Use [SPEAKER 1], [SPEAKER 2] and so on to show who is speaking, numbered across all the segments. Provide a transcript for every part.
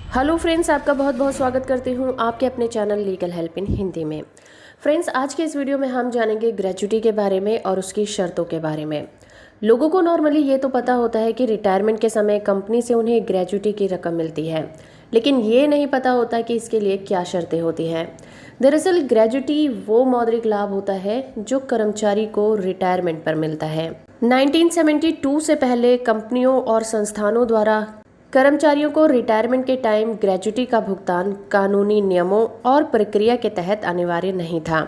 [SPEAKER 1] Hello friends, आपका बहुत बहुत स्वागत करती हूँ आपके अपने channel legal help in Hindi में। फ्रेंड्स, आज के इस वीडियो में हम जानेंगे ग्रेच्युटी के बारे में और उसकी शर्तों के बारे में। लोगों को नॉर्मली ये तो पता होता है कि रिटायरमेंट के समय कंपनी से उन्हें ग्रेच्युटी की रकम मिलती है, लेकिन ये नहीं पता होता कि इसके लिए क्या शर्तें होती हैं। दरअसल ग्रेच्युटी वो मौद्रिक लाभ होता है जो कर्मचारी को रिटायरमेंट पर मिलता है। 1972 से पहले कंपनियों और संस्थानों द्वारा कर्मचारियों को रिटायरमेंट के टाइम ग्रेच्युटी का भुगतान कानूनी नियमों और प्रक्रिया के तहत अनिवार्य नहीं था।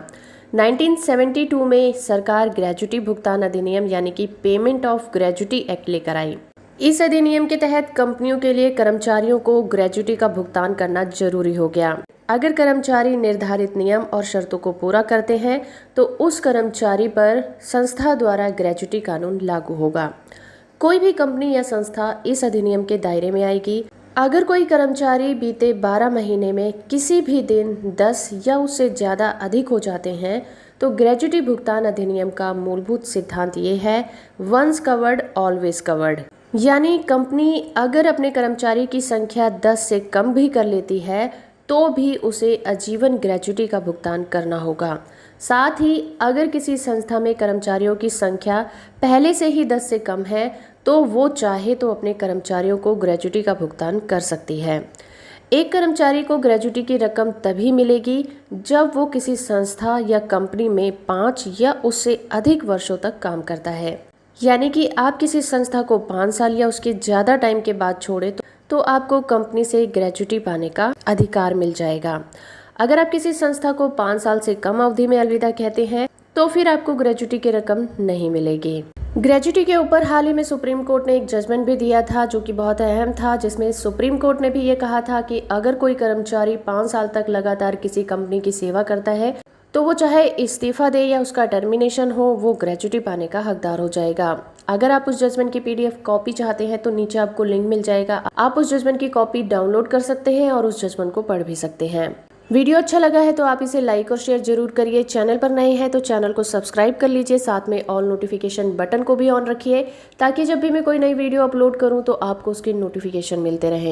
[SPEAKER 1] 1972 में सरकार ग्रेच्युटी भुगतान अधिनियम यानी कि पेमेंट ऑफ ग्रेच्युटी एक्ट लेकर आई। इस अधिनियम के तहत कंपनियों के लिए कर्मचारियों को ग्रेच्युटी का भुगतान करना जरूरी हो गया। अगर कर्मचारी निर्धारित नियम और शर्तों को पूरा करते हैं तो उस कर्मचारी पर संस्था द्वारा ग्रेच्युटी कानून लागू होगा। कोई भी कंपनी या संस्था इस अधिनियम के दायरे में आएगी अगर कोई कर्मचारी बीते 12 महीने में किसी भी दिन 10 या उससे ज़्यादा अधिक हो जाते हैं तो ग्रेच्युटी भुगतान अधिनियम का मूलभूत सिद्धांत ये है, वंस कवर्ड ऑलवेज कवर्ड। यानी कंपनी अगर अपने कर्मचारी की संख्या 10 से कम भी कर लेती है तो भी उसे आजीवन ग्रेच्युटी का भुगतान करना होगा। साथ ही अगर किसी संस्था में कर्मचारियों की संख्या पहले से ही 10 से कम है तो वो चाहे तो अपने कर्मचारियों को ग्रेच्युटी का भुगतान कर सकती है। एक कर्मचारी को ग्रेच्युटी की रकम तभी मिलेगी जब वो किसी संस्था या कंपनी में 5 या उससे अधिक वर्षों तक काम करता है। यानी कि आप किसी संस्था को 5 साल या उसके ज़्यादा टाइम के बाद छोड़े तो आपको कंपनी से ग्रेच्युटी पाने का अधिकार मिल जाएगा। अगर आप किसी संस्था को 5 साल से कम अवधि में अलविदा कहते हैं तो फिर आपको ग्रेच्युटी की रकम नहीं मिलेगी। ग्रेच्युटी के ऊपर हाल ही में सुप्रीम कोर्ट ने एक जजमेंट भी दिया था जो कि बहुत अहम था, जिसमें सुप्रीम कोर्ट ने भी ये कहा था कि अगर कोई कर्मचारी 5 साल तक लगातार किसी कंपनी की सेवा करता है तो वो चाहे इस्तीफा दे या उसका टर्मिनेशन हो, वो ग्रेच्युटी पाने का हकदार हो जाएगा। अगर आप उस जजमेंट की PDF कॉपी चाहते हैं तो नीचे आपको लिंक मिल जाएगा, आप उस जजमेंट की कॉपी डाउनलोड कर सकते हैं और उस जजमेंट को पढ़ भी सकते हैं। वीडियो अच्छा लगा है तो आप इसे लाइक और शेयर जरूर करिए। चैनल पर नए हैं तो चैनल को सब्सक्राइब कर लीजिए, साथ में ऑल नोटिफिकेशन बटन को भी ऑन रखिए ताकि जब भी मैं कोई नई वीडियो अपलोड करूं तो आपको उसकी नोटिफिकेशन मिलते रहे।